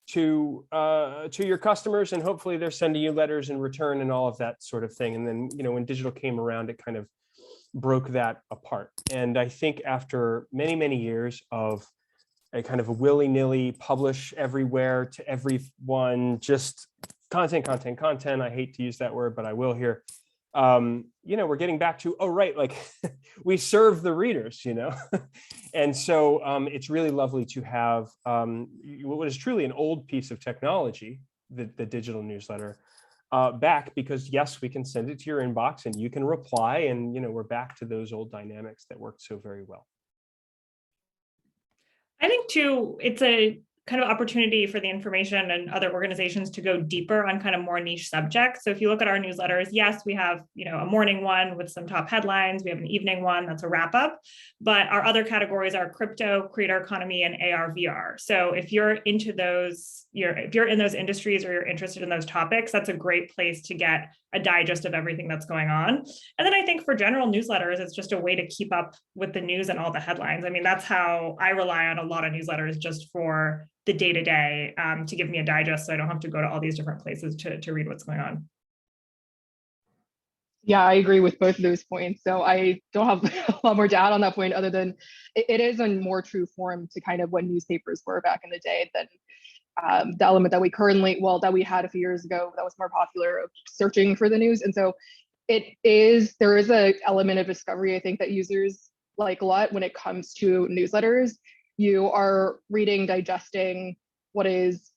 to your customers, and hopefully they're sending you letters in return and all of that sort of thing. And then, when digital came around, it kind of broke that apart. And I think after many, many years of a kind of a willy-nilly publish everywhere to everyone, just content, I hate to use that word, but I will here. We're getting back to, oh, right, like we serve the readers, and so it's really lovely to have what is truly an old piece of technology, the digital newsletter, back, because yes, we can send it to your inbox and you can reply, and we're back to those old dynamics that worked so very well. I think too, it's a kind of opportunity for the information and other organizations to go deeper on kind of more niche subjects. So if you look at our newsletters, yes, we have, a morning one with some top headlines. We have an evening one that's a wrap up, but our other categories are crypto, creator economy, and AR, VR. So if you're into those, if you're in those industries or you're interested in those topics, that's a great place to get a digest of everything that's going on. And then I think for general newsletters, it's just a way to keep up with the news and all the headlines. I mean, that's how I rely on a lot of newsletters, just for the day-to-day, to give me a digest, so I don't have to go to all these different places to read what's going on. Yeah, I agree with both of those points. So I don't have a lot more to add on that point, other than it is a more true form to kind of what newspapers were back in the day than the element that that we had a few years ago that was more popular, of searching for the news. And so there is a element of discovery, I think, that users like a lot when it comes to newsletters. You are reading, digesting what is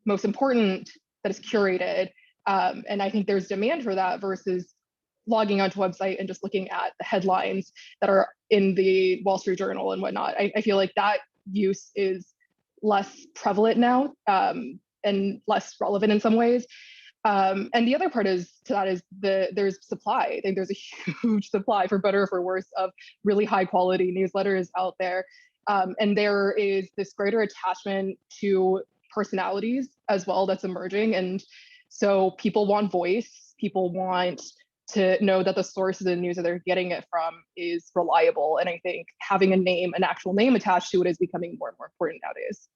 most important, that is curated. And I think there's demand for that versus logging onto a website and just looking at the headlines that are in the Wall Street Journal and whatnot. I feel like that use is less prevalent now, and less relevant in some ways. And the other part is there's supply. I think there's a huge supply, for better or for worse, of really high quality newsletters out there. And there is this greater attachment to personalities as well that's emerging. And so people want voice, people want to know that the source of the news that they're getting it from is reliable. And I think having an actual name attached to it is becoming more and more important nowadays.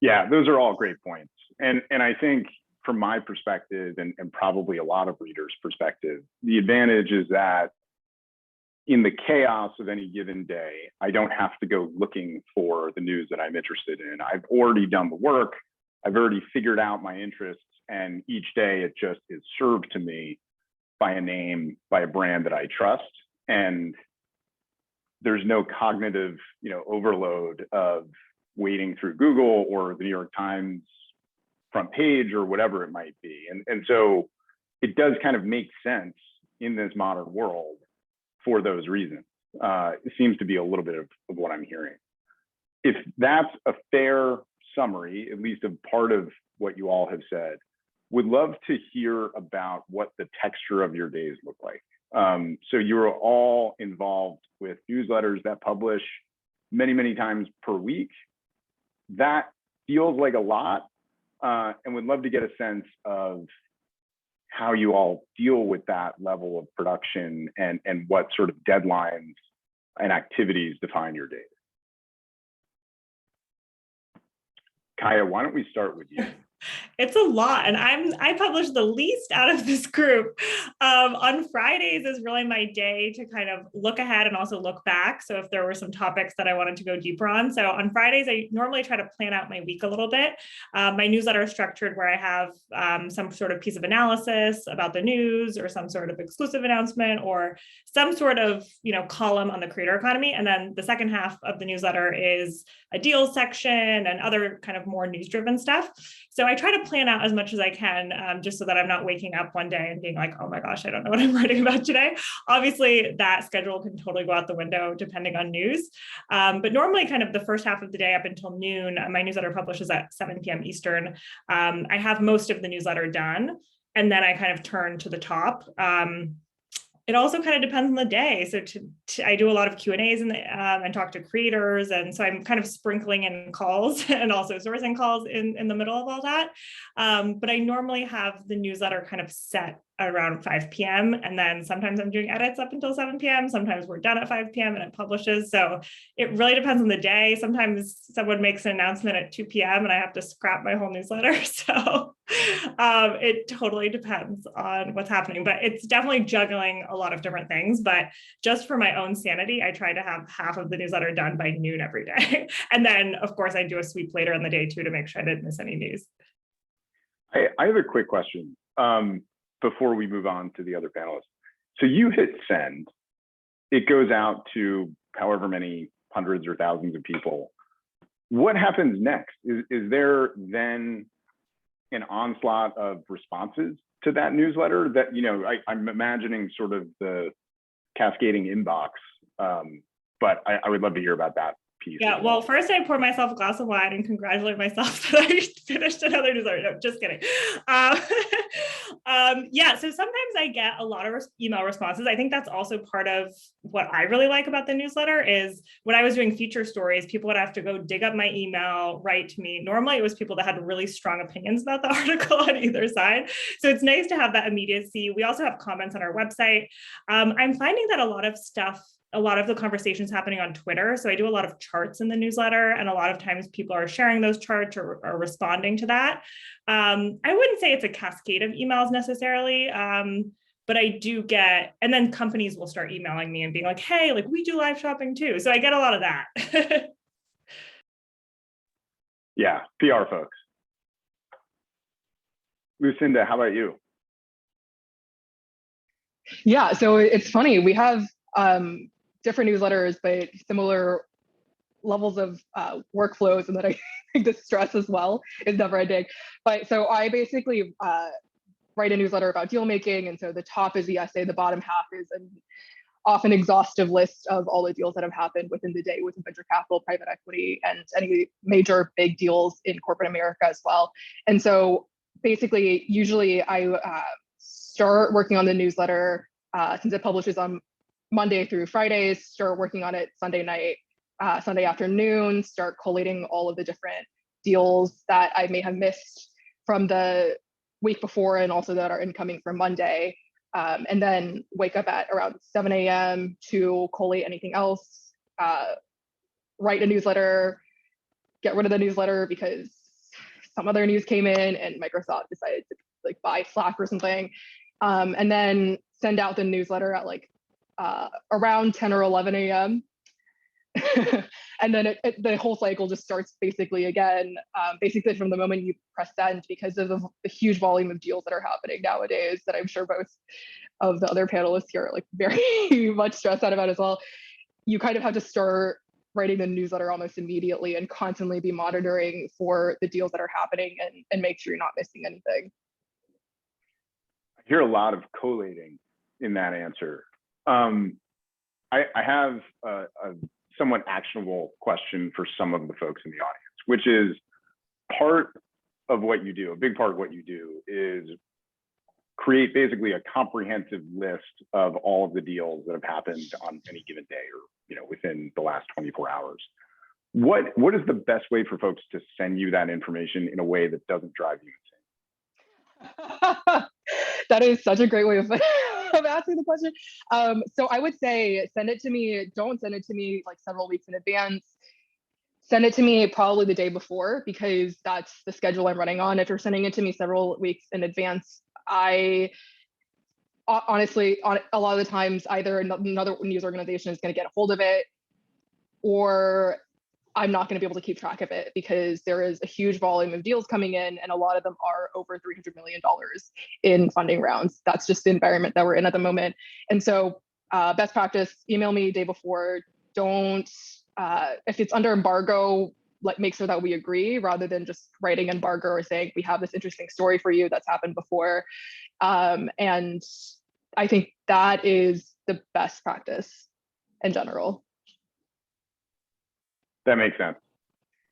Yeah, those are all great points. And I think from my perspective, and probably a lot of readers' perspective, the advantage is that in the chaos of any given day, I don't have to go looking for the news that I'm interested in. I've already done the work. I've already figured out my interests, and each day it just is served to me by a name, by a brand that I trust. And there's no cognitive, overload of wading through Google or the New York Times front page or whatever it might be. And so it does kind of make sense in this modern world for those reasons. It seems to be a little bit of what I'm hearing. If that's a fair summary, at least of part of what you all have said, would love to hear about what the texture of your days look like. So you're all involved with newsletters that publish many, many times per week. That feels like a lot, and would love to get a sense of how you all deal with that level of production and what sort of deadlines and activities define your days. Kaya, why don't we start with you? It's a lot, and I publish the least out of this group. On Fridays is really my day to kind of look ahead and also look back. So if there were some topics that I wanted to go deeper on. So on Fridays, I normally try to plan out my week a little bit. My newsletter is structured where I have some sort of piece of analysis about the news, or some sort of exclusive announcement, or some sort of column on the creator economy. And then the second half of the newsletter is a deals section and other kind of more news-driven stuff. So I try to plan out as much as I can, just so that I'm not waking up one day and being like, oh my gosh, I don't know what I'm writing about today. Obviously, that schedule can totally go out the window depending on news. But normally kind of the first half of the day up until noon, my newsletter publishes at 7 p.m. Eastern. I have most of the newsletter done, and then I kind of turn to the top. It also kind of depends on the day. So I do a lot of Q&As and talk to creators. And so I'm kind of sprinkling in calls and also sourcing calls in the middle of all that. But I normally have the newsletter kind of set around 5 p.m. And then sometimes I'm doing edits up until 7 p.m. Sometimes we're done at 5 p.m. and it publishes. So it really depends on the day. Sometimes someone makes an announcement at 2 p.m. and I have to scrap my whole newsletter. So it totally depends on what's happening, but it's definitely juggling a lot of different things. But just for my own sanity, I try to have half of the newsletter done by noon every day. And then of course I do a sweep later in the day too, to make sure I didn't miss any news. I have a quick question before we move on to the other panelists. So you hit send, it goes out to however many hundreds or thousands of people. What happens next? Is there then an onslaught of responses to that newsletter that, you know, I'm imagining sort of the cascading inbox, but I would love to hear about that piece. Yeah, well, first I poured myself a glass of wine and congratulate myself that I finished another newsletter. No, just kidding. Yeah, so sometimes I get a lot of email responses. I think that's also part of what I really like about the newsletter is when I was doing feature stories, people would have to go dig up my email, write to me. Normally it was people that had really strong opinions about the article on either side. So it's nice to have that immediacy. We also have comments on our website. I'm finding that a lot of the conversations happening on Twitter. So I do a lot of charts in the newsletter, and a lot of times people are sharing those charts or responding to that. I wouldn't say it's a cascade of emails necessarily, but I do get, and then companies will start emailing me and being like, hey, like we do live shopping too. So I get a lot of that. Yeah, PR folks. Lucinda, how about you? Yeah, so it's funny. We have different newsletters, but similar levels of workflows, and that I think the stress as well is never ending. But so I basically write a newsletter about deal making, and so the top is the essay, the bottom half is an often exhaustive list of all the deals that have happened within the day within venture capital, private equity, and any major big deals in corporate America as well. And so basically, usually I start working on the newsletter since it publishes on Monday through Fridays, start working on it Sunday night, Sunday afternoon, start collating all of the different deals that I may have missed from the week before and also that are incoming for Monday. And then wake up at around 7 a.m. to collate anything else, write a newsletter, get rid of the newsletter because some other news came in and Microsoft decided to like buy Slack or something. And then send out the newsletter at like around 10 or 11 a.m. And then the whole cycle just starts basically again, basically from the moment you press send, because of the huge volume of deals that are happening nowadays that I'm sure both of the other panelists here are like very much stressed out about as well. You kind of have to start writing the newsletter almost immediately and constantly be monitoring for the deals that are happening and make sure you're not missing anything. I hear a lot of collating in that answer. I have a somewhat actionable question for some of the folks in the audience, which is part of what you do, a big part of what you do is create basically a comprehensive list of all of the deals that have happened on any given day or, you know, within the last 24 hours. What is the best way for folks to send you that information in a way that doesn't drive you insane? That is such a great way of asking the question. So I would say send it to me. Don't send it to me like several weeks in advance. Send it to me probably the day before, because that's the schedule I'm running on. If you're sending it to me several weeks in advance, I honestly, a lot of the times, either another news organization is going to get a hold of it, or I'm not going to be able to keep track of it because there is a huge volume of deals coming in, and a lot of them are over $300 million in funding rounds. That's just the environment that we're in at the moment. And so best practice, email me day before. Don't, if it's under embargo, make sure that we agree rather than just writing embargo or saying, we have this interesting story for you that's happened before. And I think that is the best practice in general. That makes sense.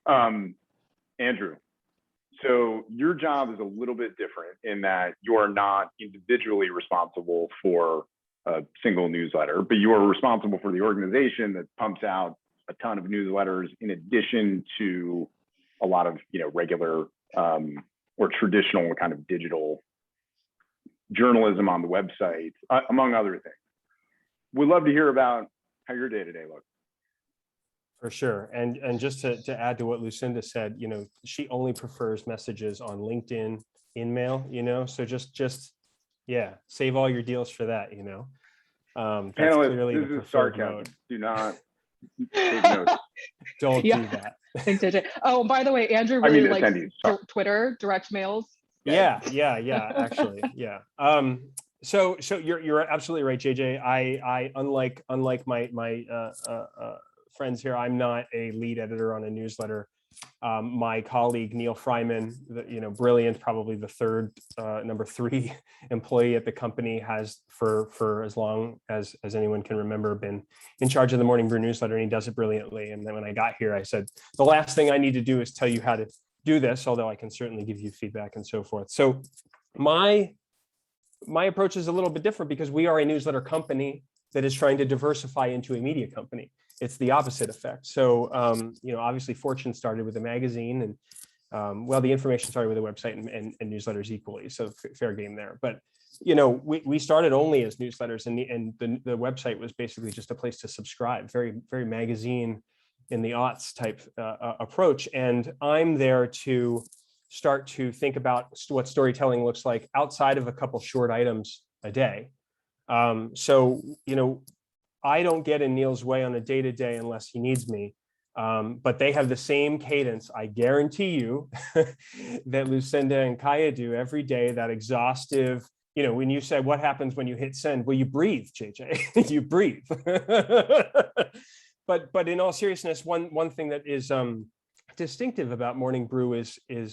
Andrew, so your job is a little bit different in that you are not individually responsible for a single newsletter, but you are responsible for the organization that pumps out a ton of newsletters in addition to a lot of, you know, regular or traditional kind of digital journalism on the website, among other things. We'd love to hear about how your day-to-day looks. For sure. And just to add to what Lucinda said, she only prefers messages on LinkedIn, InMail, so just yeah, save all your deals for that, that's Panelists, clearly this the is preferred sarcasm. mode. Do not take notes. Don't Yeah. do that. Thanks, JJ. Oh, by the way, Andrew I really mean, likes attendees. Sorry. Twitter direct mails. Good. Yeah, actually, yeah. So you're absolutely right, JJ. I unlike my friends here, I'm not a lead editor on a newsletter. My colleague Neil Fryman, brilliant, probably the third number 3 employee at the company, has for as long as anyone can remember been in charge of the Morning Brew newsletter, and he does it brilliantly. And then when I got here, I said, the last thing I need to do is tell you how to do this, although I can certainly give you feedback and so forth. So my approach is a little bit different because we are a newsletter company that is trying to diversify into a media company. It's the opposite effect. So, obviously Fortune started with a magazine, and well, the information started with a website and newsletters equally. So fair game there. But, we started only as newsletters, and the website was basically just a place to subscribe, very, very magazine in the aughts type approach. And I'm there to start to think about what storytelling looks like outside of a couple short items a day. So, I don't get in Neil's way on a day-to-day unless he needs me. But they have the same cadence, I guarantee you, that Lucinda and Kaya do every day, that exhaustive, when you say, what happens when you hit send? Well, you breathe, JJ, you breathe. But in all seriousness, one thing that is distinctive about Morning Brew is it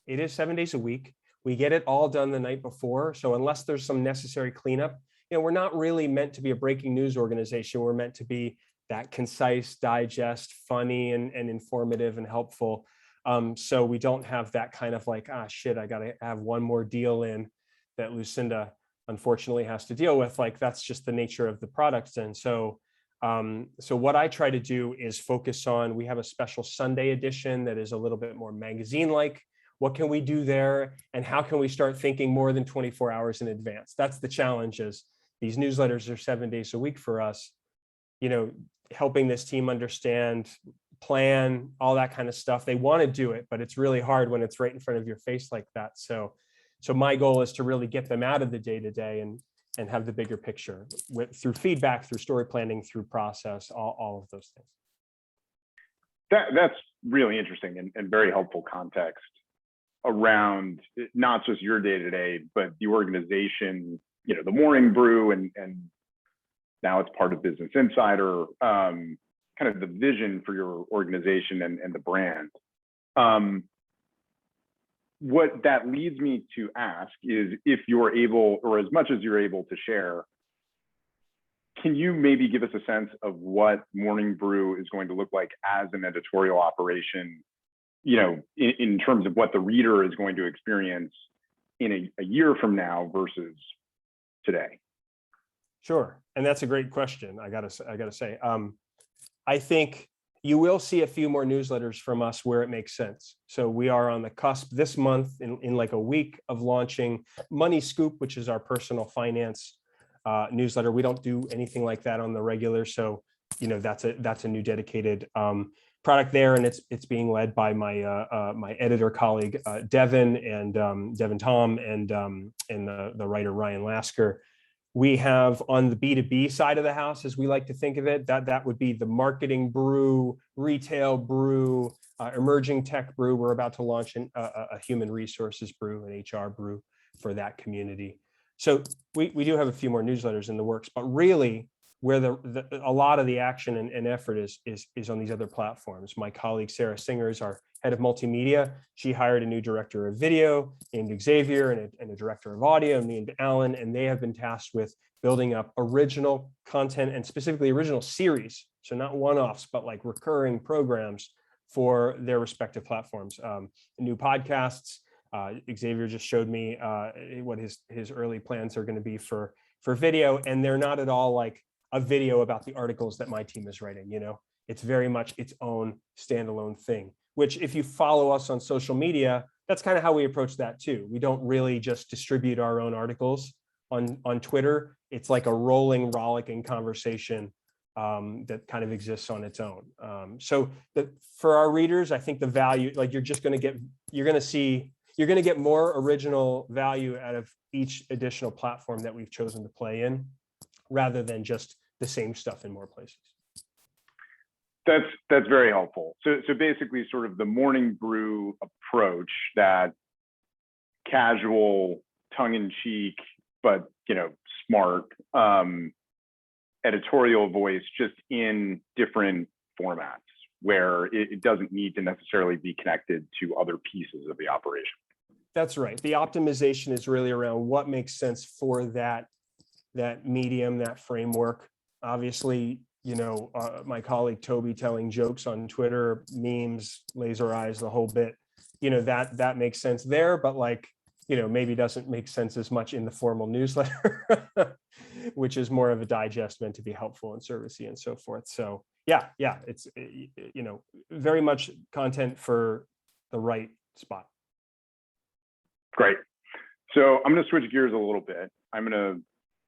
is 7 days a week. We get it all done the night before. So unless there's some necessary cleanup, we're not really meant to be a breaking news organization. We're meant to be that concise, digest, funny, and informative and helpful. So we don't have that kind of like, shit, I got to have one more deal in that Lucinda unfortunately has to deal with. Like, that's just the nature of the products. And so what I try to do is focus on, we have a special Sunday edition that is a little bit more magazine-like. What can we do there? And how can we start thinking more than 24 hours in advance? That's the challenge. Is these newsletters are 7 days a week for us, helping this team understand, plan, all that kind of stuff. They want to do it, but it's really hard when it's right in front of your face like that. So my goal is to really get them out of the day-to-day and have the bigger picture through feedback, through story planning, through process, all of those things. That's really interesting and very helpful context around not just your day-to-day, but the organization, the Morning Brew, and now it's part of Business Insider, kind of the vision for your organization and the brand. What that leads me to ask is, if you're able, or as much as you're able to share, can you maybe give us a sense of what Morning Brew is going to look like as an editorial operation, in terms of what the reader is going to experience in a year from now versus today? Sure, and that's a great question. I gotta say, I think you will see a few more newsletters from us where it makes sense. So we are on the cusp this month, in like a week, of launching Money Scoop, which is our personal finance newsletter. We don't do anything like that on the regular, so that's a new dedicated product there, and it's being led by my my editor colleague Devin Tom and the writer Ryan Lasker. We have, on the B2B side of the house, as we like to think of it, that would be the marketing brew, retail brew, emerging tech brew. We're about to launch a human resources brew, an HR brew for that community. So we do have a few more newsletters in the works, but really where a lot of the action and effort is on these other platforms. My colleague Sarah Singer is our head of multimedia. She hired a new director of video named Xavier, and a director of audio named Alan, and they have been tasked with building up original content, and specifically original series. So not one-offs, but like recurring programs for their respective platforms. New podcasts. Xavier just showed me what his early plans are going to be for video, and they're not at all like a video about the articles that my team is writing. It's very much its own standalone thing, which, if you follow us on social media, that's kind of how we approach that too. We don't really just distribute our own articles on Twitter. It's like a rolling, rollicking conversation that kind of exists on its own. So for our readers, I think the value, like you're going to get more original value out of each additional platform that we've chosen to play in, rather than just the same stuff in more places. That's very helpful. So basically sort of the morning brew approach, that casual, tongue-in-cheek, but smart editorial voice, just in different formats where it doesn't need to necessarily be connected to other pieces of the operation. That's right. The optimization is really around what makes sense for that medium, that framework. Obviously, my colleague Toby telling jokes on Twitter, memes, laser eyes, the whole bit, that makes sense there, but maybe doesn't make sense as much in the formal newsletter, which is more of a digest meant to be helpful and servicey and so forth. So yeah, it's, very much content for the right spot. Great. So I'm going to switch gears a little bit. I'm going to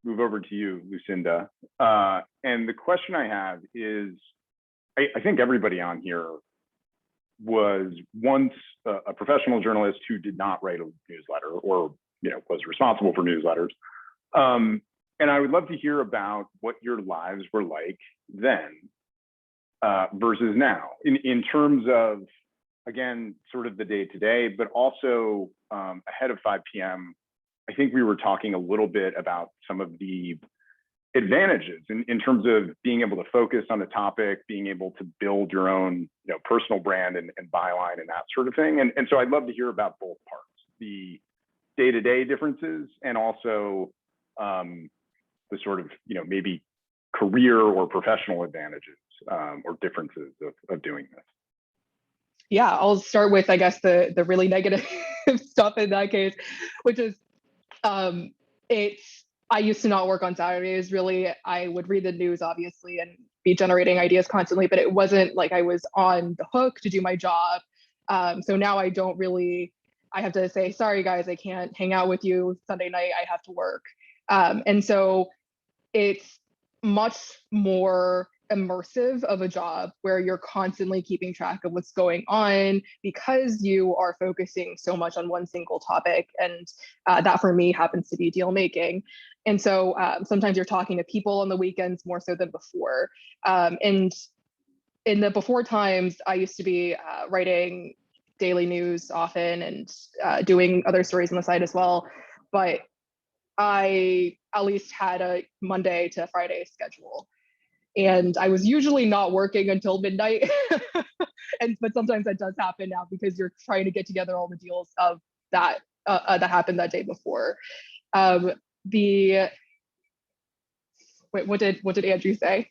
move over to you, Lucinda. And the question I have is, I think everybody on here was once a professional journalist who did not write a newsletter, or was responsible for newsletters. And I would love to hear about what your lives were like then versus now, in terms of, again, sort of the day-to-day, but also ahead of 5 p.m., I think we were talking a little bit about some of the advantages in terms of being able to focus on a topic, being able to build your own personal brand and byline and that sort of thing. And so I'd love to hear about both parts, the day-to-day differences, and also the sort of maybe career or professional advantages or differences of doing this. Yeah, I'll start with, I guess, the really negative stuff in that case, which is I used to not work on Saturdays. Really, I would read the news, obviously, and be generating ideas constantly, but it wasn't like I was on the hook to do my job. So now I have to say, sorry guys, I can't hang out with you Sunday night, I have to work. And so it's much more immersive of a job where you're constantly keeping track of what's going on, because you are focusing so much on one single topic. And that for me happens to be deal making. And so sometimes you're talking to people on the weekends more so than before. And in the before times, I used to be writing daily news often and doing other stories on the side as well. But I at least had a Monday to Friday schedule. And I was usually not working until midnight. But sometimes that does happen now because you're trying to get together all the deals of that that happened that day before. Wait, what did Andrew say?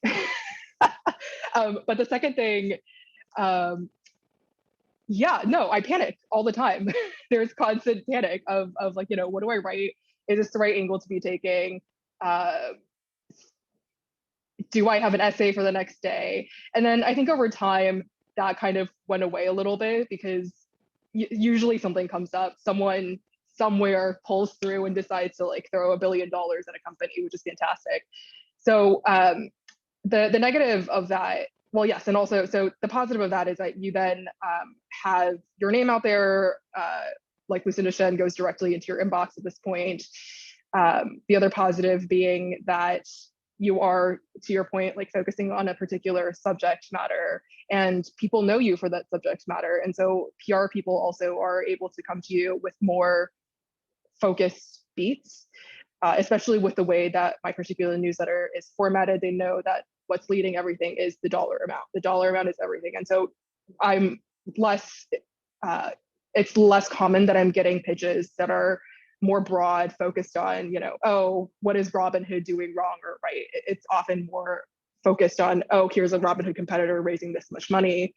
But the second thing, yeah, no, I panic all the time. There's constant panic of like, what do I write? Is this the right angle to be taking? Do I have an essay for the next day? And then I think over time that kind of went away a little bit, because usually something comes up, someone somewhere pulls through and decides to like throw $1 billion at a company, which is fantastic. So the negative of that, well, yes, and also, so the positive of that is that you then have your name out there, like Lucinda Shen goes directly into your inbox at this point. The other positive being that you are, to your point, like focusing on a particular subject matter, and people know you for that subject matter. And so PR people also are able to come to you with more focused beats, especially with the way that my particular newsletter is formatted. They know that what's leading everything is the dollar amount. The dollar amount is everything. And so it's less common that I'm getting pitches that are more broad, focused on, oh, what is Robinhood doing wrong or right? It's often more focused on, oh, here's a Robinhood competitor raising this much money.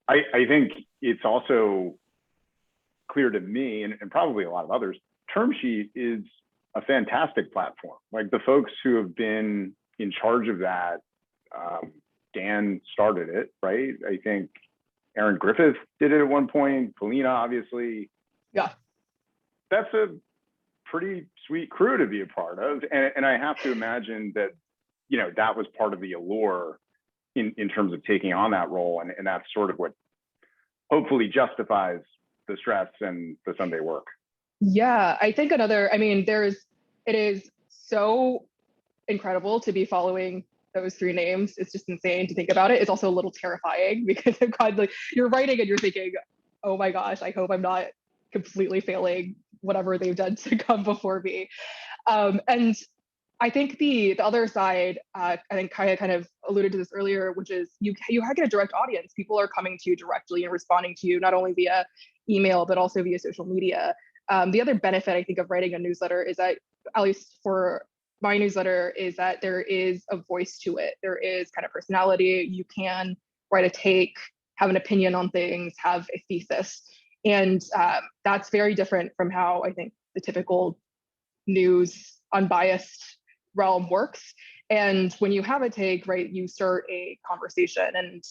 I think it's also clear to me, and probably a lot of others, TermSheet is a fantastic platform. Like the folks who have been in charge of that Dan started it, right? I think Aaron Griffith did it at one point. Polina, obviously. Yeah. That's a pretty sweet crew to be a part of. And I have to imagine that, you know, that was part of the allure in terms of taking on that role. And that's sort of what hopefully justifies the stress and the Sunday work. Yeah, I think it is so incredible to be following those three names. It's just insane to think about it. It's also a little terrifying because like you're writing and you're thinking, oh my gosh, I hope I'm not completely failing whatever they've done to come before me. And I think the other side, I think Kaya kind of alluded to this earlier, which is you get a direct audience. People are coming to you directly and responding to you, not only via email, but also via social media. The other benefit, I think, of writing a newsletter is that, at least for my newsletter, is that there is a voice to it. There is kind of personality. You can write a take, have an opinion on things, have a thesis. And that's very different from how I think the typical news, unbiased realm works. And when you have a take, right, you start a conversation. And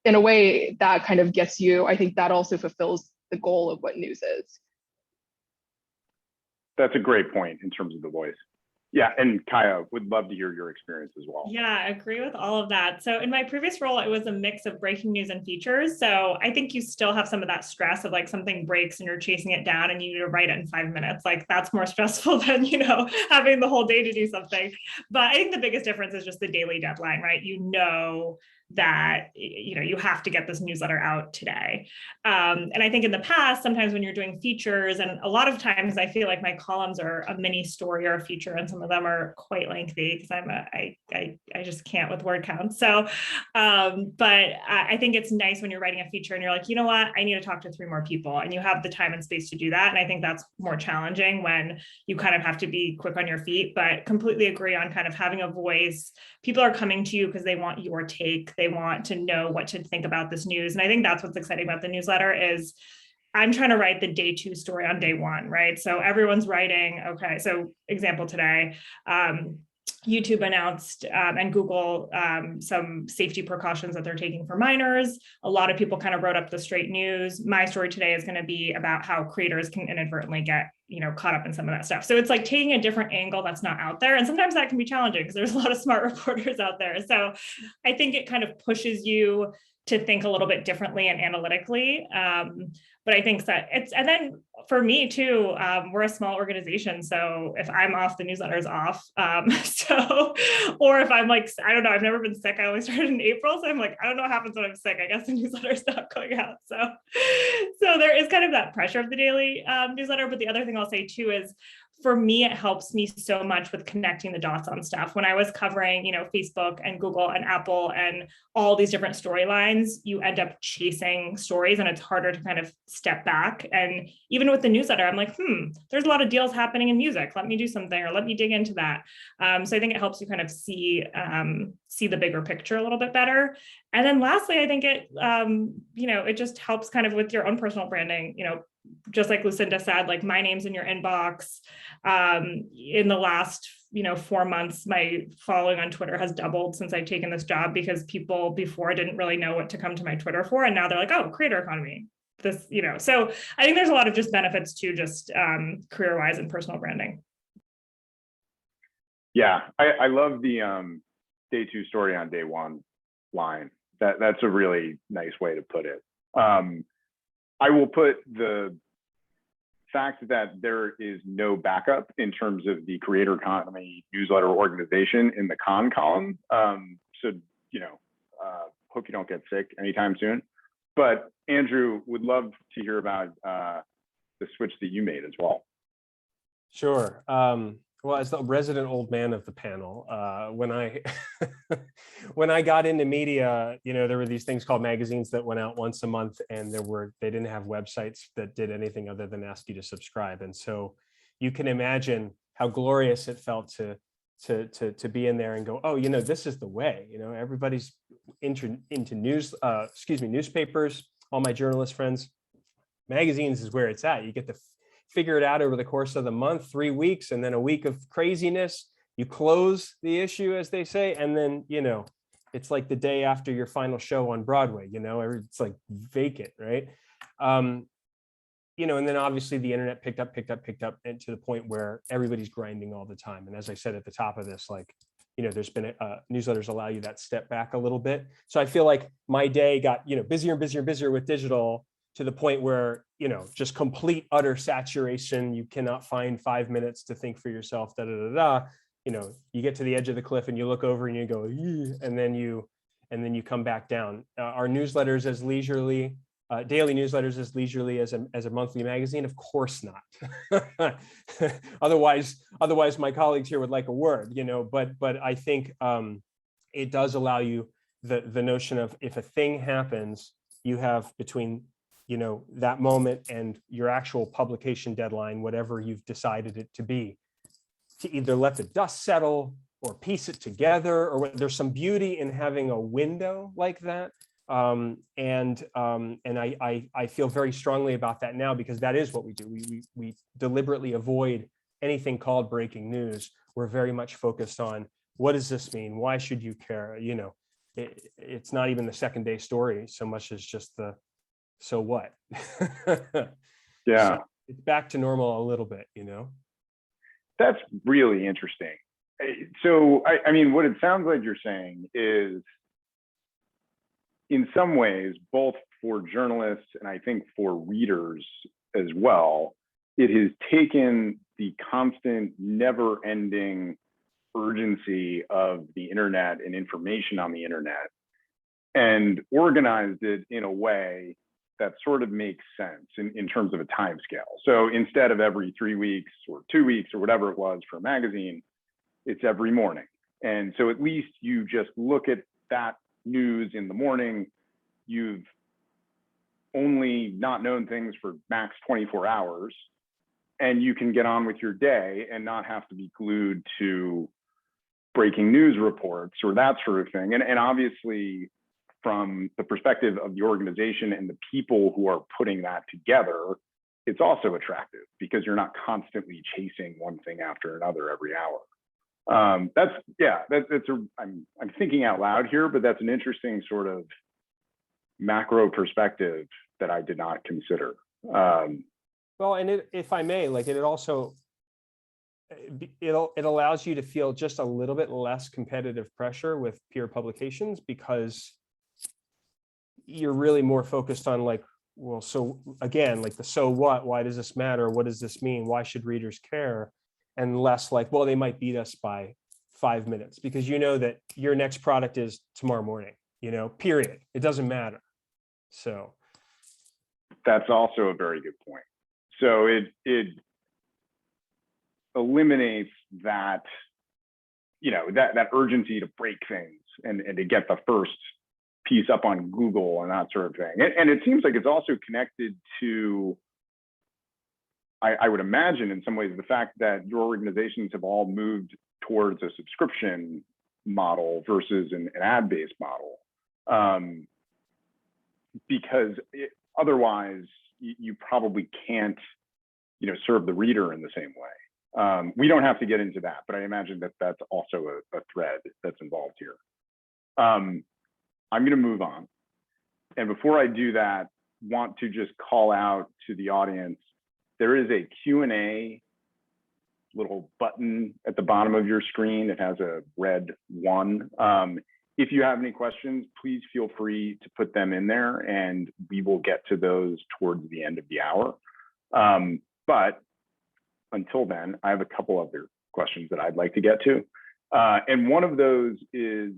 in a way that kind of gets you, I think that also fulfills the goal of what news is. That's a great point in terms of the voice. Yeah, and Kaya, would love to hear your experience as well. Yeah, I agree with all of that. So in my previous role, it was a mix of breaking news and features. So I think you still have some of that stress of like something breaks and you're chasing it down and you need to write it in 5 minutes. Like that's more stressful than, you know, having the whole day to do something. But I think the biggest difference is just the daily deadline, right? You know that, you know, you have to get this newsletter out today. And I think in the past, sometimes when you're doing features, and a lot of times I feel like my columns are a mini story or a feature, and some of them are quite lengthy because I just can't with word count. So, but I think it's nice when you're writing a feature and you're like, you know what, I need to talk to 3 more people, and you have the time and space to do that. And I think that's more challenging when you kind of have to be quick on your feet, but completely agree on kind of having a voice. People are coming to you because they want your take. They want to know what to think about this news. And I think that's what's exciting about the newsletter is I'm trying to write the day 2 story on day 1, right? So everyone's writing, okay, so example today, YouTube announced and Google some safety precautions that they're taking for minors. A lot of people kind of wrote up the straight news. My story today is going to be about how creators can inadvertently get, you know, caught up in some of that stuff. So it's like taking a different angle that's not out there. And sometimes that can be challenging because there's a lot of smart reporters out there. So I think it kind of pushes you to think a little bit differently and analytically. But I think that and then for me too, we're a small organization. So if I'm off, the newsletter is off. So, or if I'm like, I don't know, I've never been sick. I only started in April. So I'm like, I don't know what happens when I'm sick. I guess the newsletter is not going out. So there is kind of that pressure of the daily newsletter. But the other thing I'll say too is, for me, it helps me so much with connecting the dots on stuff. When I was covering, you know, Facebook and Google and Apple and all these different storylines, you end up chasing stories and it's harder to kind of step back. And even with the newsletter, I'm like, there's a lot of deals happening in music. Let me do something or let me dig into that. So I think it helps you kind of see the bigger picture a little bit better. And then lastly, I think it, you know, it just helps kind of with your own personal branding, you know, just like Lucinda said, like my name's in your inbox. In the last, you know, 4 months, my following on Twitter has doubled since I've taken this job because people before didn't really know what to come to my Twitter for. And now they're like, oh, creator economy, this, you know, so I think there's a lot of just benefits to just career-wise and personal branding. Yeah, I love the day 2 story on day 1 line. That's a really nice way to put it. I will put the fact that there is no backup in terms of the creator economy newsletter organization in the con column. So, you know, hope you don't get sick anytime soon. But Andrew, would love to hear about the switch that you made as well. Sure. Well, as the resident old man of the panel, when I when I got into media, you know, there were these things called magazines that went out once a month, and they didn't have websites that did anything other than ask you to subscribe. And so you can imagine how glorious it felt to be in there and go, oh, you know, this is the way. You know, everybody's into newspapers. All my journalist friends, magazines is where it's at. You get to figure it out over the course of the month, 3 weeks, and then a week of craziness. You close the issue, as they say, and then, you know, it's like the day after your final show on Broadway, you know, it's like vacant, right? You know, and then obviously the internet picked up, and to the point where everybody's grinding all the time. And as I said at the top of this, like, you know, there's been newsletters allow you that step back a little bit. So I feel like my day got, you know, busier and busier and busier with digital, to the point where, you know, just complete utter saturation. You cannot find 5 minutes to think for yourself, da, da, da, da. You know, you get to the edge of the cliff and you look over and you go, "Eeh," and then you come back down. Our newsletters as leisurely, daily newsletters as leisurely as a monthly magazine? Of course not. otherwise my colleagues here would like a word, you know, but I think it does allow you the notion of, if a thing happens, you have between, you know, that moment and your actual publication deadline, whatever you've decided it to be, to either let the dust settle or piece it together, or there's some beauty in having a window like that. And I feel very strongly about that now, because that is what we do. We deliberately avoid anything called breaking news. We're very much focused on, what does this mean? Why should you care? You know, it's not even the second day story so much as just the, so what? Yeah. So it's back to normal a little bit, you know? That's really interesting. So, I mean, what it sounds like you're saying is, in some ways, both for journalists and I think for readers as well, it has taken the constant, never-ending urgency of the internet and information on the internet and organized it in a way that sort of makes sense in terms of a time scale. So instead of every 3 weeks or 2 weeks or whatever it was for a magazine, it's every morning. And so at least you just look at that news in the morning. You've only not known things for max 24 hours, and you can get on with your day and not have to be glued to breaking news reports or that sort of thing. And obviously, from the perspective of the organization and the people who are putting that together, it's also attractive because you're not constantly chasing one thing after another every hour. I'm thinking out loud here, but that's an interesting sort of macro perspective that I did not consider. Well, and if I may, like, it also, it allows you to feel just a little bit less competitive pressure with peer publications, because you're really more focused on, like, well, so again, like the so what, why does this matter? What does this mean? Why should readers care? And less like, well, they might beat us by 5 minutes, because you know that your next product is tomorrow morning, you know, period. It doesn't matter. So that's also a very good point. So it eliminates that, you know, that urgency to break things and to get the first piece up on Google and that sort of thing. And it seems like it's also connected to, I would imagine in some ways, the fact that your organizations have all moved towards a subscription model versus an ad-based model. Because otherwise you probably can't, you know, serve the reader in the same way. We don't have to get into that, but I imagine that that's also a thread that's involved here. I'm going to move on. And before I do that, want to just call out to the audience, there is a Q&A little button at the bottom of your screen. It has a red 1. If you have any questions, please feel free to put them in there and we will get to those towards the end of the hour. But until then, I have a couple other questions that I'd like to get to. And one of those is,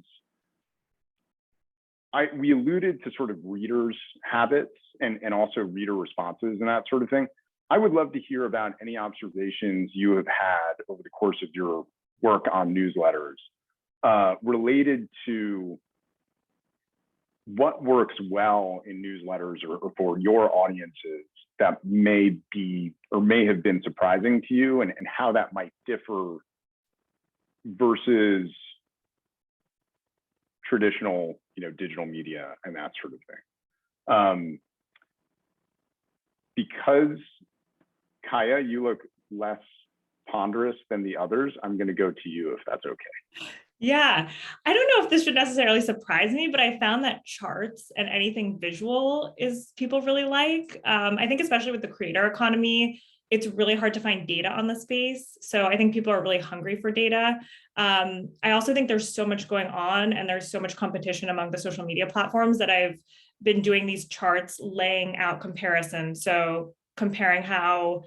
we alluded to sort of readers' habits and also reader responses and that sort of thing. I would love to hear about any observations you have had over the course of your work on newsletters related to what works well in newsletters or for your audiences that may be or may have been surprising to you, and how that might differ versus traditional, you know, digital media and that sort of thing. Because Kaya, you look less ponderous than the others, I'm going to go to you if that's okay. Yeah, I don't know if this should necessarily surprise me, but I found that charts and anything visual is people really like. I think especially with the creator economy, it's really hard to find data on the space. So I think people are really hungry for data. I also think there's so much going on and there's so much competition among the social media platforms that I've been doing these charts laying out comparisons. So comparing how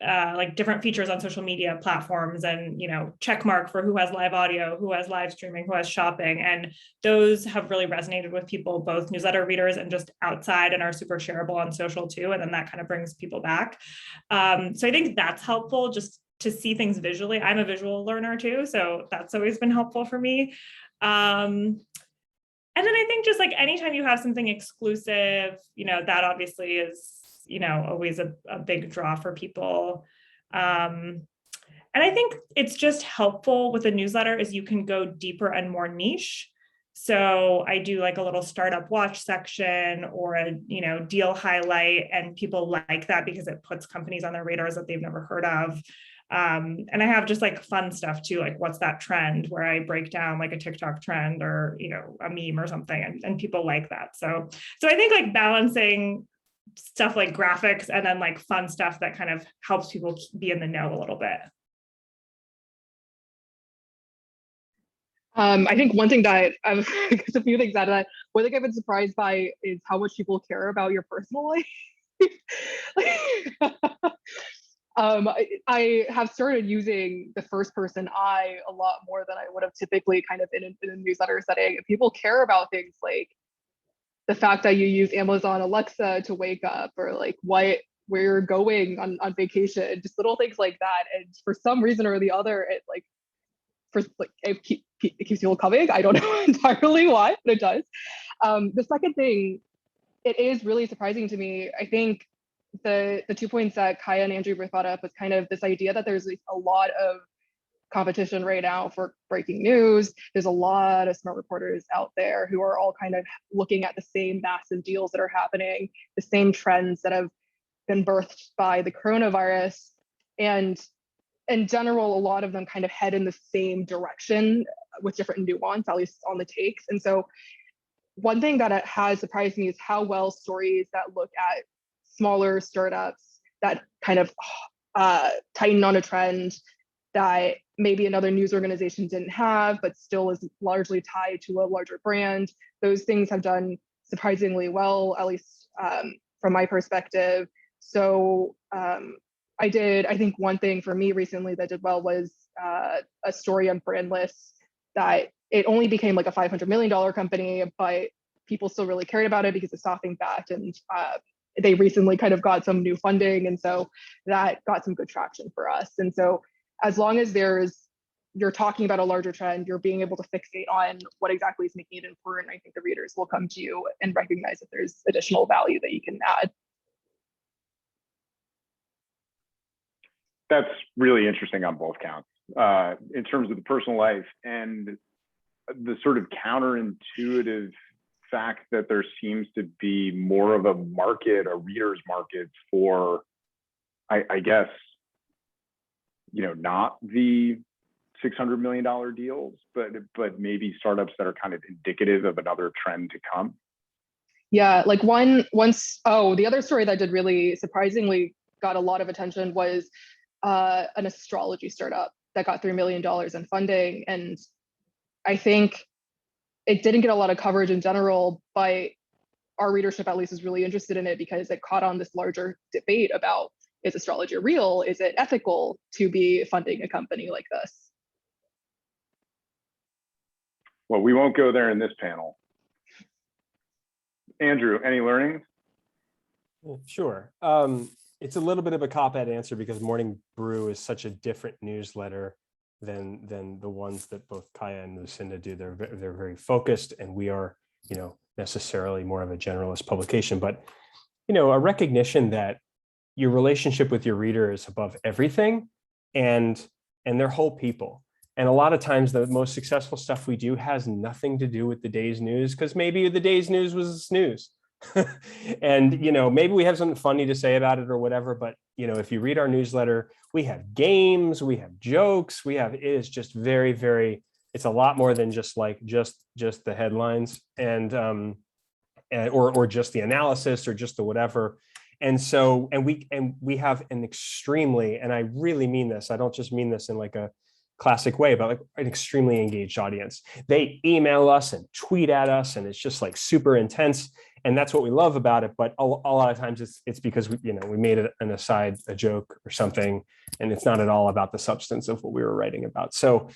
like different features on social media platforms and, check mark for who has live audio, who has live streaming, who has shopping. And those have really resonated with people, both newsletter readers and just outside, and are super shareable on social too. And then that kind of brings people back. So I think that's helpful, just to see things visually. I'm a visual learner too, so that's always been helpful for me. And then I think just like anytime you have something exclusive, that obviously is, always a big draw for people. And I think it's just helpful with a newsletter is you can go deeper and more niche. So I do like a little startup watch section or a, deal highlight, and people like that because it puts companies on their radars that they've never heard of. And I have just like fun stuff too, like what's that trend, where I break down like a TikTok trend or, a meme or something, and people like that. So I think like balancing stuff like graphics and then like fun stuff that kind of helps people be in the know a little bit. I think one thing that I've a few things that one thing I've been surprised by is how much people care about your personal life. I have started using the first person I a lot more than I would have typically kind of in a newsletter setting. People care about things like the fact that you use Amazon Alexa to wake up, or like where you're going on vacation, just little things like that. And for some reason or the other, it keeps people coming. I don't know entirely why, but it does. The second thing, it is really surprising to me. I think the 2 points that Kaya and Andrew brought up was kind of this idea that there's a lot of competition right now for breaking news. There's a lot of smart reporters out there who are all kind of looking at the same massive deals that are happening, the same trends that have been birthed by the coronavirus. And in general, a lot of them kind of head in the same direction with different nuance, at least on the takes. And so one thing that has surprised me is how well stories that look at smaller startups that kind of tighten on a trend that maybe another news organization didn't have, but still is largely tied to a larger brand. Those things have done surprisingly well, at least from my perspective. So I think one thing for me recently that did well was a story on Brandless that it only became like a $500 million company, but people still really cared about it because it's stopping back, and they recently kind of got some new funding. And so that got some good traction for us. And so as long as you're talking about a larger trend, you're being able to fixate on what exactly is making it important, I think the readers will come to you and recognize that there's additional value that you can add. That's really interesting on both counts. In terms of the personal life and the sort of counterintuitive fact that there seems to be more of a market, a reader's market for, I guess, not the $600 million deals, but maybe startups that are kind of indicative of another trend to come. Yeah, like the other story that did really surprisingly got a lot of attention was an astrology startup that got $3 million in funding. And I think it didn't get a lot of coverage in general, but our readership at least is really interested in it because it caught on this larger debate about, is astrology real? Is it ethical to be funding a company like this? Well, we won't go there in this panel. Andrew, any learnings? Sure. It's a little bit of a cop-out answer because Morning Brew is such a different newsletter than the ones that both Kaya and Lucinda do. They're very focused, and we are, necessarily more of a generalist publication. But, a recognition that your relationship with your reader is above everything, and they're whole people. And a lot of times the most successful stuff we do has nothing to do with the day's news, because maybe the day's news was snooze. And, maybe we have something funny to say about it or whatever, but, if you read our newsletter, we have games, we have jokes, it is just very, very, it's a lot more than just the headlines or just the analysis or just the whatever. And so, and we have an extremely, and I really mean this, I don't just mean this in like a classic way, but like an extremely engaged audience. They email us and tweet at us, and it's just like super intense. And that's what we love about it. But a lot of times it's because we made it an aside, a joke or something, and it's not at all about the substance of what we were writing about. So,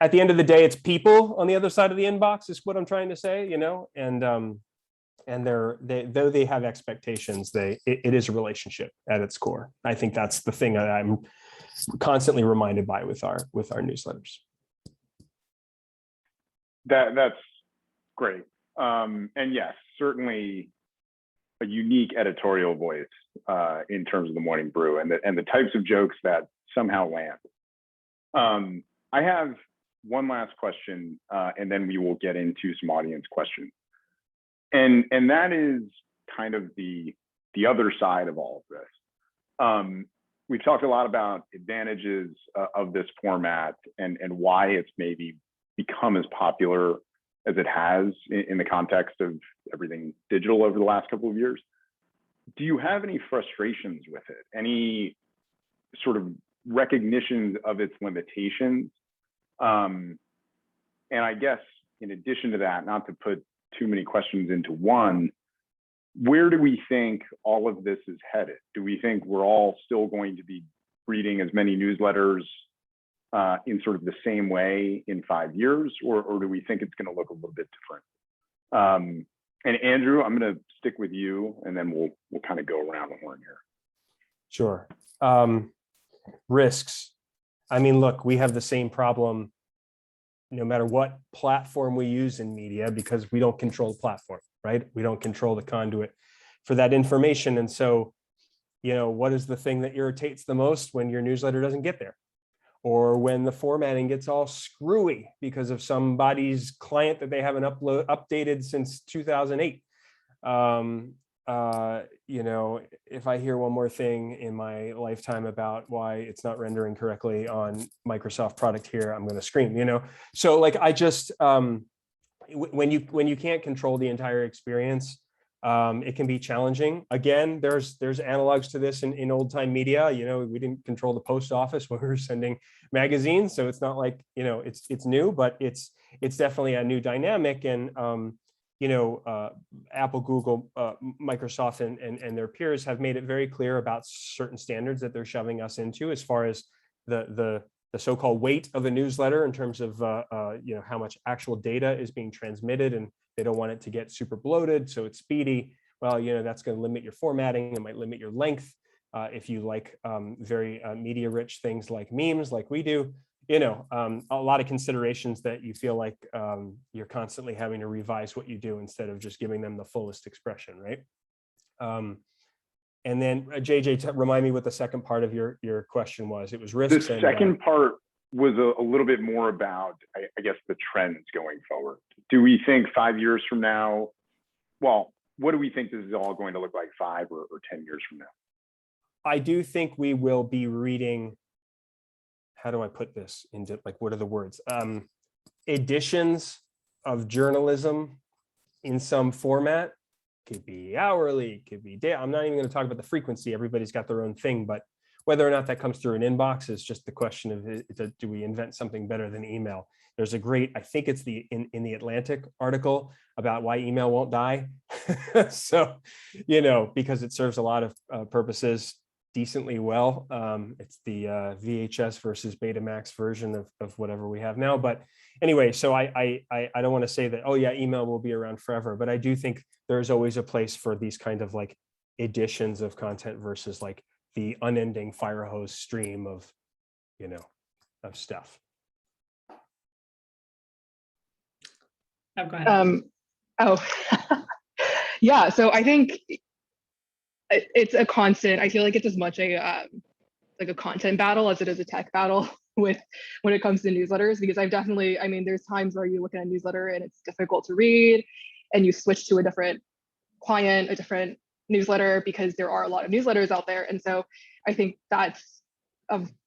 at the end of the day, it's people on the other side of the inbox is what I'm trying to say, and though they have expectations, it is a relationship at its core. I think that's the thing that I'm constantly reminded by with our newsletters. That's great. And yes, certainly a unique editorial voice in terms of the Morning Brew and the types of jokes that somehow land. I have one last question, and then we will get into some audience questions. And that is kind of the other side of all of this. We've talked a lot about advantages of this format and why it's maybe become as popular as it has in the context of everything digital over the last couple of years. Do you have any frustrations with it? Any sort of recognition of its limitations? And I guess in addition to that, not to put too many questions into one, where do we think all of this is headed? Do we think we're all still going to be reading as many newsletters in sort of the same way in 5 years, or do we think it's going to look a little bit different? And Andrew, I'm going to stick with you, and then we'll kind of go around the horn here. Sure. Risks. I mean, look, we have the same problem no matter what platform we use in media, because we don't control the platform, right? We don't control the conduit for that information. And so, what is the thing that irritates the most when your newsletter doesn't get there? Or when the formatting gets all screwy because of somebody's client that they haven't updated since 2008. If I hear one more thing in my lifetime about why it's not rendering correctly on Microsoft product here, I'm going to scream, So like, I just, when you can't control the entire experience, it can be challenging. Again, there's analogs to this in old time media. We didn't control the post office when we were sending magazines, so it's not like it's new, but it's definitely a new dynamic. And Apple, Google, Microsoft, and their peers have made it very clear about certain standards that they're shoving us into as far as the so-called weight of a newsletter in terms of how much actual data is being transmitted, and they don't want it to get super bloated, so it's speedy. Well, that's going to limit your formatting. It might limit your length if you like very media-rich things like memes, like we do. A lot of considerations that you feel like you're constantly having to revise what you do instead of just giving them the fullest expression, right? And then JJ, remind me what the second part of your question was. It was risks. The second part was a little bit more about, I guess, the trends going forward. Do we think 5 years from now, well, what do we think this is all going to look like 5 or 10 years from now? I do think we will be reading, how do I put this into, like, what are the words? Editions of journalism in some format. Could be hourly, could be day. I'm not even going to talk about the frequency. Everybody's got their own thing, but whether or not that comes through an inbox is just the question of, do we invent something better than email? There's a great, I think it's in the Atlantic article about why email won't die. So, because it serves a lot of purposes decently well. It's the VHS versus Betamax version of whatever we have now. But anyway, so I don't want to say that, oh yeah, email will be around forever, but I do think there's always a place for these kind of like editions of content versus like the unending fire hose stream of, of stuff. Oh, go ahead. Yeah, so I think it's a constant. I feel like it's as much a content battle as it is a tech battle when it comes to newsletters, because there's times where you look at a newsletter and it's difficult to read and you switch to a different client, a different newsletter, because there are a lot of newsletters out there. And so I think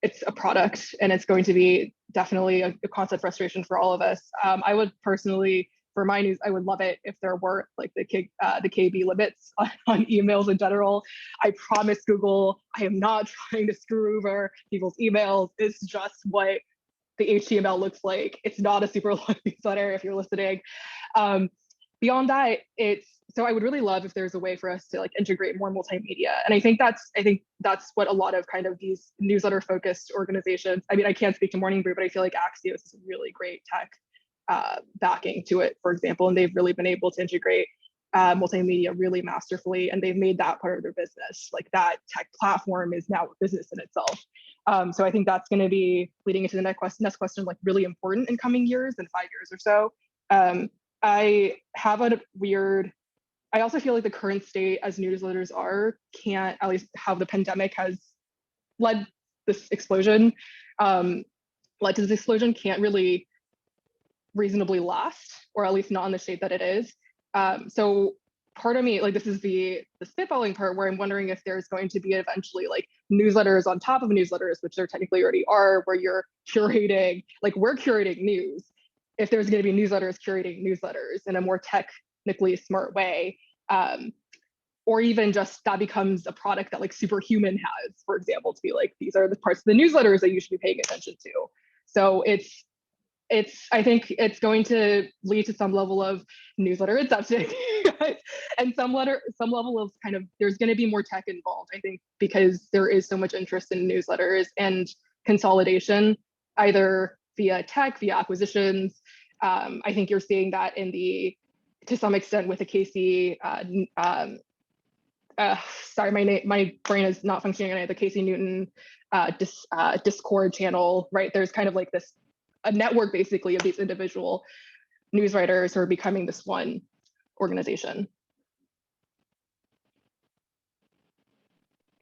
it's a product, and it's going to be definitely a constant frustration for all of us. I would personally, for my news, I would love it if there were like the KB limits on emails in general. I promise Google, I am not trying to screw over people's emails. It's just what the HTML looks like. It's not a super long newsletter if you're listening. Beyond that, so I would really love if there's a way for us to like integrate more multimedia. And I think that's what a lot of kind of these newsletter focused organizations, I mean, I can't speak to Morning Brew, but I feel like Axios is a really great tech backing to it, for example, and they've really been able to integrate multimedia really masterfully, and they've made that part of their business. Like that tech platform is now a business in itself. So I think that's going to be leading into the next question, like really important in coming years, in 5 years or so. I also feel like the current state as newsletters can't, at least how the pandemic has led this explosion, can't really reasonably last, or at least not in the shape that it is. So part of me, like this is the spitballing part, where I'm wondering if there's going to be eventually like newsletters on top of newsletters, which there technically already are, where you're curating, like we're curating news. If there's going to be newsletters curating newsletters in a more technically smart way, or even just that becomes a product that like Superhuman has, for example, to be like, these are the parts of the newsletters that you should be paying attention to. So I think it's going to lead to some level of newsletter inception and some level of kind of, there's going to be more tech involved, I think, because there is so much interest in newsletters and consolidation, either via tech, via acquisitions. I think you're seeing that to some extent with the Casey, sorry, my brain is not functioning tonight, the Casey Newton Discord channel, right? There's kind of like a network basically of these individual news writers who are becoming this one organization.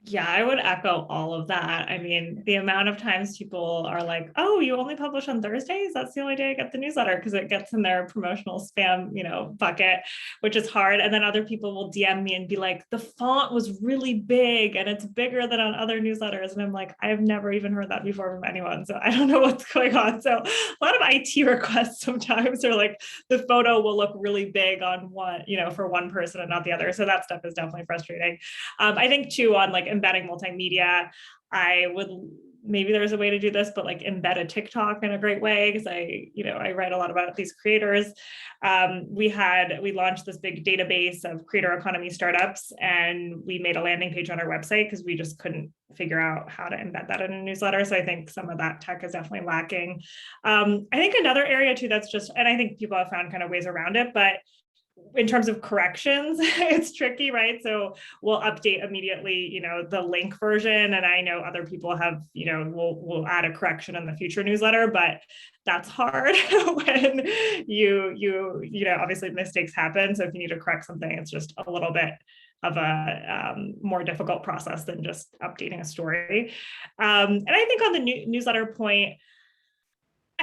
Yeah, I would echo all of that. I mean, the amount of times people are like, oh, you only publish on Thursdays? That's the only day I get the newsletter, because it gets in their promotional spam, bucket, which is hard. And then other people will DM me and be like, the font was really big and it's bigger than on other newsletters. And I'm like, I've never even heard that before from anyone. So I don't know what's going on. So a lot of IT requests sometimes are like, the photo will look really big on one, for one person and not the other. So that stuff is definitely frustrating. I think too, on like embedding multimedia, maybe there's a way to do this, but like embed a TikTok in a great way, because I write a lot about these creators. We launched this big database of creator economy startups, and we made a landing page on our website because we just couldn't figure out how to embed that in a newsletter. So I think some of that tech is definitely lacking. I think another area too, and I think people have found kind of ways around it, but in terms of corrections, it's tricky, right? So we'll update immediately, the link version. And I know other people have, we'll add a correction in the future newsletter, but that's hard when obviously mistakes happen. So if you need to correct something, it's just a little bit of a more difficult process than just updating a story. And I think on the newsletter point,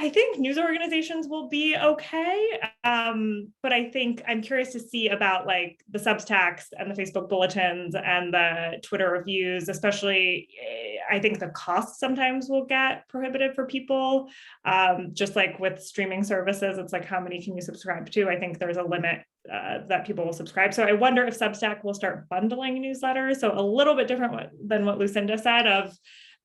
I think news organizations will be okay, but I think I'm curious to see about like the Substacks and the Facebook bulletins and the Twitter reviews, especially. I think the costs sometimes will get prohibitive for people, just like with streaming services. It's like, how many can you subscribe to? I think there's a limit that people will subscribe. So I wonder if Substack will start bundling newsletters. So a little bit different than what Lucinda said of,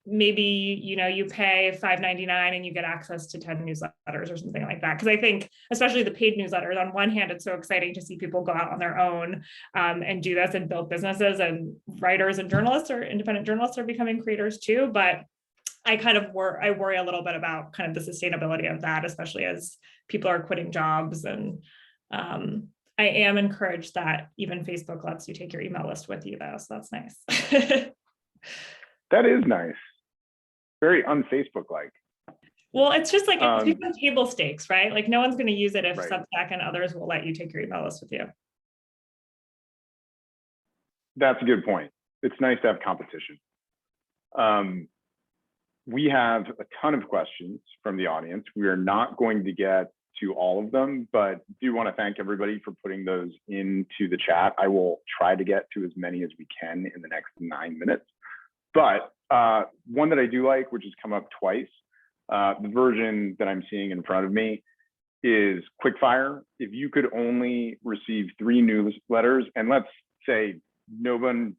maybe, you pay $5.99 and you get access to 10 newsletters or something like that. Because I think, especially the paid newsletters, on one hand, it's so exciting to see people go out on their own and do this and build businesses, and writers and journalists or independent journalists are becoming creators too. But I worry a little bit about kind of the sustainability of that, especially as people are quitting jobs. And I am encouraged that even Facebook lets you take your email list with you though. So that's nice. That is nice. Very un-Facebook-like. Well, it's just like it's become table stakes, right? Like no one's going to use it if right. Substack and others will let you take your email list with you. That's a good point. It's nice to have competition. We have a ton of questions from the audience. We are not going to get to all of them, but do want to thank everybody for putting those into the chat. I will try to get to as many as we can in the next 9 minutes. But one that I do like, which has come up twice, the version that I'm seeing in front of me is quickfire. If you could only receive 3 newsletters, and let's say none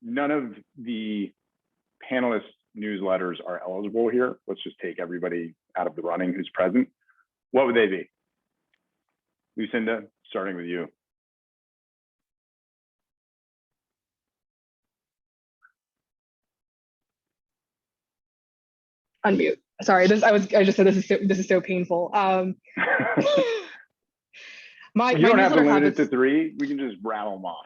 of the panelists' newsletters are eligible here. Let's just take everybody out of the running who's present. What would they be? Lucinda, starting with you. Unmute. Sorry, I just said this is so painful. You My don't have to newsletter limit habits, it to 3. We can just rattle them off.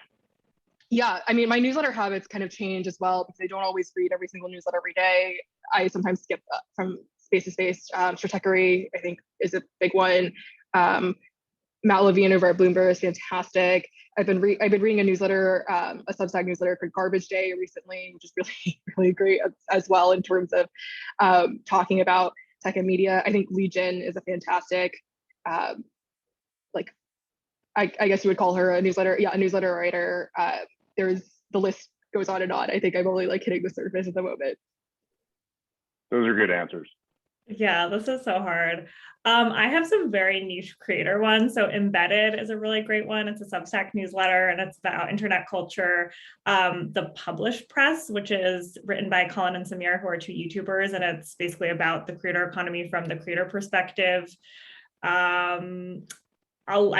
yeah, I mean, my newsletter habits kind of change as well because I don't always read every single newsletter every day. I sometimes skip from space to space. Stratechery, I think, is a big one. Matt Levine over at Bloomberg is fantastic. I've been reading a newsletter, a Substack newsletter called Garbage Day recently, which is really, really great as well in terms of talking about tech and media. I think Legion is a fantastic, like, I guess you would call her a newsletter writer. The list goes on and on. I think I'm only like hitting the surface at the moment. Those are good answers. Yeah, this is so hard. I have some very niche creator ones. So Embedded is a really great one. It's a Substack newsletter and it's about internet culture. The Published Press, which is written by Colin and Samir, who are 2 YouTubers, and it's basically about the creator economy from the creator perspective. I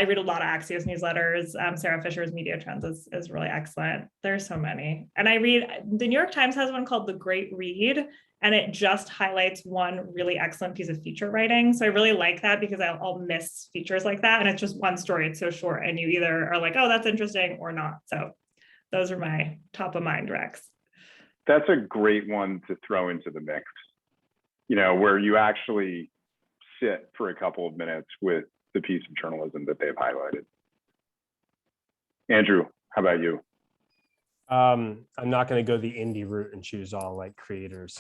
read a lot of Axios newsletters. Sarah Fisher's Media Trends is really excellent. There's so many. And I read, the New York Times has one called The Great Read, and it just highlights one really excellent piece of feature writing. So I really like that because I'll miss features like that. And it's just one story, it's so short, and you either are like, oh, that's interesting or not. So those are my top of mind recs. That's a great one to throw into the mix, where you actually sit for a couple of minutes with the piece of journalism that they've highlighted. Andrew, how about you? I'm not going to go the indie route and choose all like creators.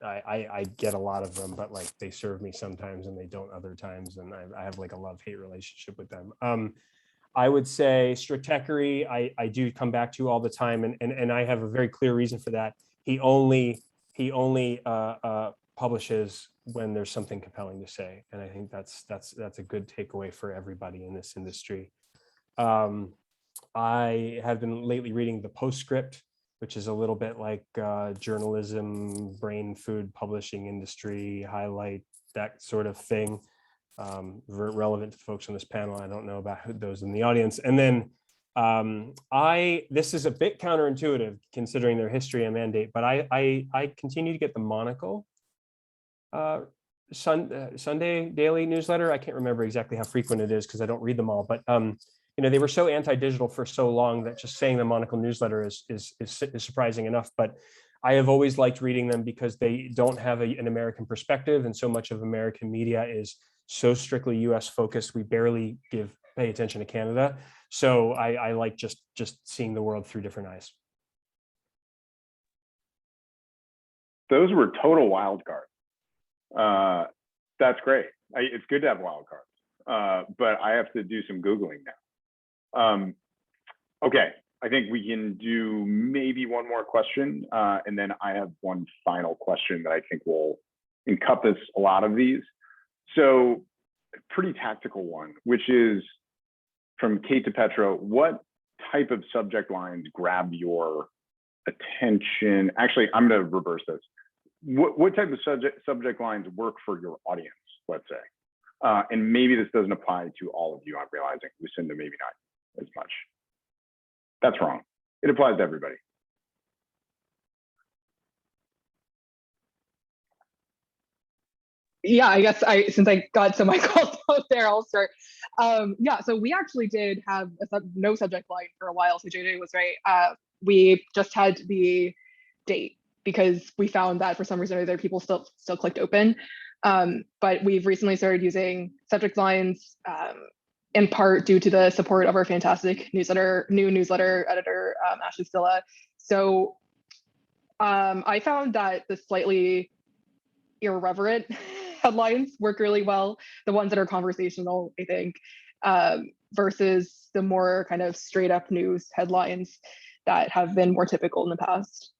I get a lot of them, but like they serve me sometimes and they don't other times, and I have like a love-hate relationship with them. I would say Stratechery, I do come back to all the time, and I have a very clear reason for that. He only publishes when there's something compelling to say, and I think that's a good takeaway for everybody in this industry. I have been lately reading The Postscript, which is a little bit like journalism, brain food, publishing industry, highlight, that sort of thing. Relevant to folks on this panel. I don't know about those in the audience. And then this is a bit counterintuitive considering their history and mandate, but I continue to get the Monocle Sunday daily newsletter. I can't remember exactly how frequent it is because I don't read them all, but they were so anti-digital for so long that just saying the Monocle newsletter is surprising enough. But I have always liked reading them because they don't have an American perspective, and so much of American media is so strictly US focused. We barely pay attention to Canada. So I like just seeing the world through different eyes. Those were total wild cards. That's great. It's good to have wild cards, but I have to do some Googling now. Okay, I think we can do maybe one more question, and then I have one final question that I think will encompass a lot of these. So, pretty tactical one, which is from Kate DePetro. What type of subject lines grab your attention? Actually, I'm going to reverse this. What type of subject lines work for your audience, let's say? And maybe this doesn't apply to all of you, I'm realizing. Lucinda, maybe not as much. That's wrong. It applies to everybody. Yeah, I guess since I got some calls out there, I'll start. Yeah, so we actually did have no subject line for a while, so JJ was right. We just had the date because we found that for some reason or other people still clicked open. But we've recently started using subject lines in part due to the support of our fantastic new newsletter editor, Ashley Stilla. So I found that the slightly irreverent headlines work really well, the ones that are conversational, I think, versus the more kind of straight up news headlines that have been more typical in the past.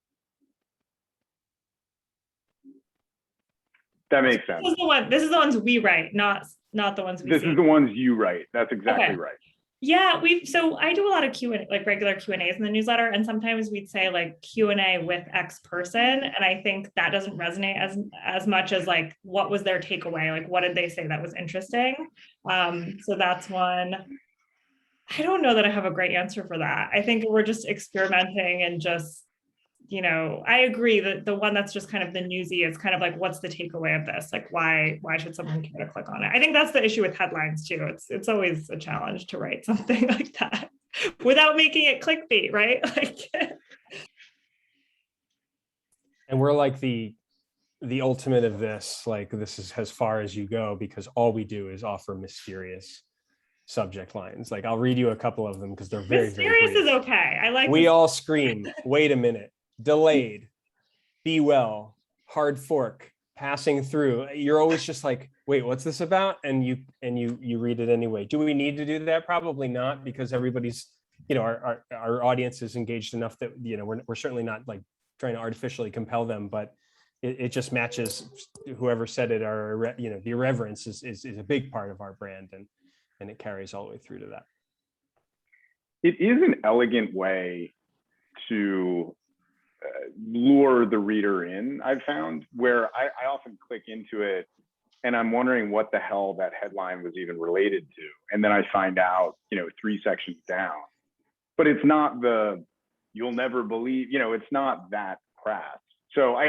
That makes sense. This is the ones we write, not the ones we see. This is the ones you write. That's exactly right. Yeah, so I do a lot of Q&A, like regular Q&As in the newsletter, and sometimes we'd say like Q&A with X person, and I think that doesn't resonate as much as like what was their takeaway, like what did they say that was interesting. So that's one. I don't know that I have a great answer for that. I think we're just experimenting and just, I agree that the one that's just kind of the newsy is kind of like, what's the takeaway of this? Like, why should someone care to click on it? I think that's the issue with headlines too. It's always a challenge to write something like that without making it clickbait, right? Like, and we're like the ultimate of this. Like, this is as far as you go, because all we do is offer mysterious subject lines. Like, I'll read you a couple of them because they're very, mysterious very brief. is okay. I like. We all scream, wait a minute, delayed, be well, hard fork, passing through. You're always just like, wait, what's this about? And you read it anyway. Do we need to do that? Probably not, because everybody's, our audience is engaged enough that, we're certainly not like trying to artificially compel them, but it just matches whoever said it. The irreverence is a big part of our brand, and it carries all the way through to that. It is an elegant way to lure the reader in, I've found, where I often click into it and I'm wondering what the hell that headline was even related to. And then I find out, 3 sections down. But it's not you'll never believe, it's not that crass. So I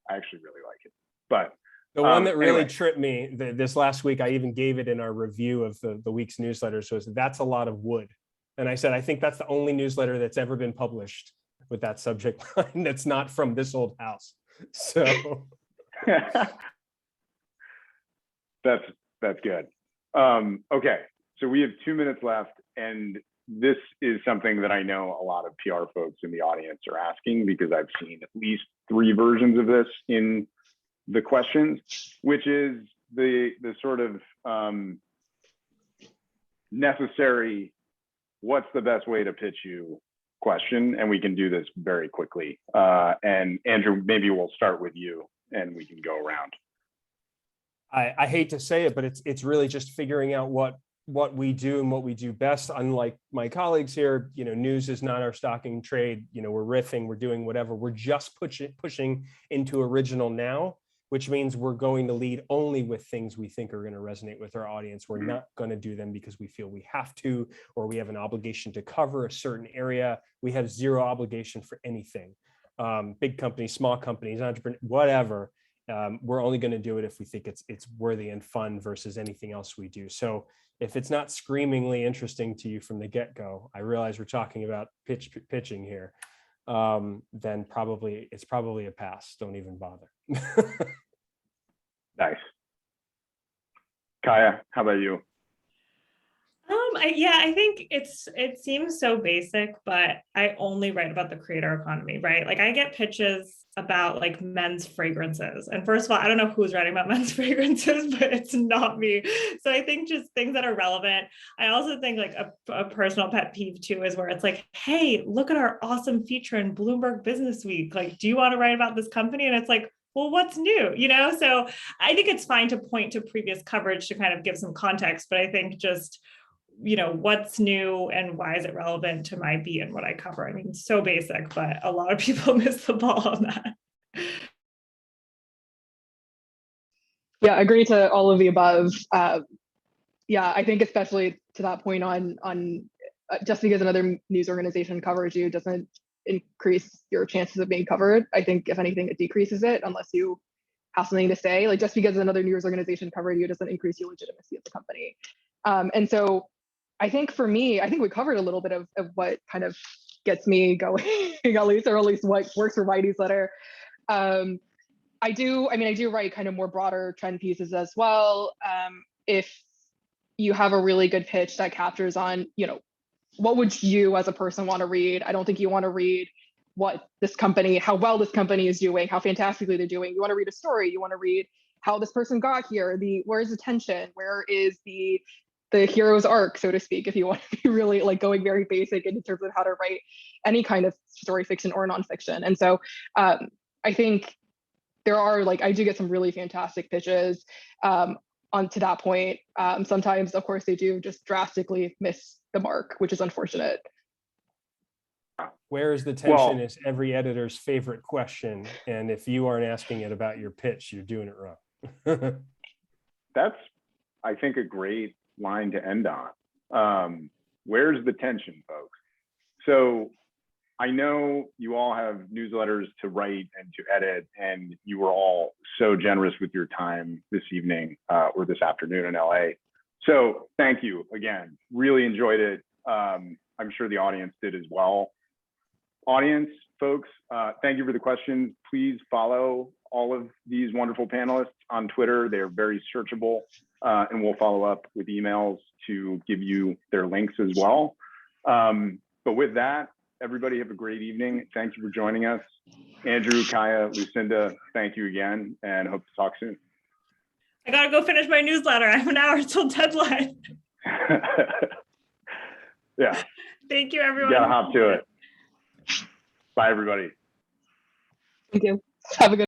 actually really like it. But the one that really tripped me this last week, I even gave it in our review of the week's newsletter. So that's a lot of wood. And I said, I think that's the only newsletter that's ever been published with that subject line that's not from this old house. So that's good. Okay, so we have 2 minutes left, and this is something that I know a lot of PR folks in the audience are asking, because I've seen at least 3 versions of this in the questions, which is the sort of necessary, what's the best way to pitch you question, and we can do this very quickly. And Andrew, maybe we'll start with you and we can go around. I hate to say it, but it's really just figuring out what we do and what we do best. Unlike my colleagues here, news is not our stocking trade. We're riffing, we're doing whatever. We're just pushing into original now, which means we're going to lead only with things we think are going to resonate with our audience. We're not going to do them because we feel we have to, or we have an obligation to cover a certain area. We have zero obligation for anything. Big companies, small companies, entrepreneurs, whatever. We're only going to do it if we think it's worthy and fun versus anything else we do. So if it's not screamingly interesting to you from the get-go, I realize we're talking about pitching here, then it's probably a pass. Don't even bother. Nice. Kaya, how about you? I think it seems so basic, but I only write about the creator economy, right? Like, I get pitches about like men's fragrances. And first of all, I don't know who's writing about men's fragrances, but it's not me. So I think just things that are relevant. I also think like a personal pet peeve too is where it's like, hey, look at our awesome feature in Bloomberg Business Week. Like, do you want to write about this company? And it's like, well, what's new? So I think it's fine to point to previous coverage to kind of give some context, but I think just, what's new and why is it relevant to my beat and what I cover? I mean, it's so basic, but a lot of people miss the ball on that. Yeah, agree to all of the above. I think especially to that point on just because another news organization covers you doesn't increase your chances of being covered. I think if anything, it decreases it unless you have something to say. Like, just because another news organization covered you doesn't increase your legitimacy as a company. And so I think for me, we covered a little bit of what kind of gets me going, at least what works for my newsletter. I do write kind of more broader trend pieces as well. If you have a really good pitch that captures on, what would you as a person want to read? I don't think you want to read how well this company is doing, how fantastically they're doing. You want to read a story. You want to read how this person got here, where's the tension, where is the hero's arc, so to speak, if you want to be really like going very basic in terms of how to write any kind of story fiction or nonfiction. And so I think there are I do get some really fantastic pitches on to that point. Sometimes, of course, they do just drastically miss the mark, which is unfortunate. Where is the tension is every editor's favorite question. And if you aren't asking it about your pitch, you're doing it wrong. That's, I think, a great line to end on. Where's the tension, folks? So I know you all have newsletters to write and to edit, and you were all so generous with your time this evening or this afternoon in LA. So thank you again. Really enjoyed it. I'm sure the audience did as well. Audience, folks, thank you for the questions. Please follow all of these wonderful panelists on Twitter. They're very searchable, and we'll follow up with emails to give you their links as well. But with that, everybody have a great evening. Thank you for joining us. Andrew, Kaya, Lucinda, thank you again, and hope to talk soon. I gotta go finish my newsletter. I have an hour till deadline. Yeah. Thank you, everyone. You gotta hop to it. Bye, everybody. Thank you. Have a good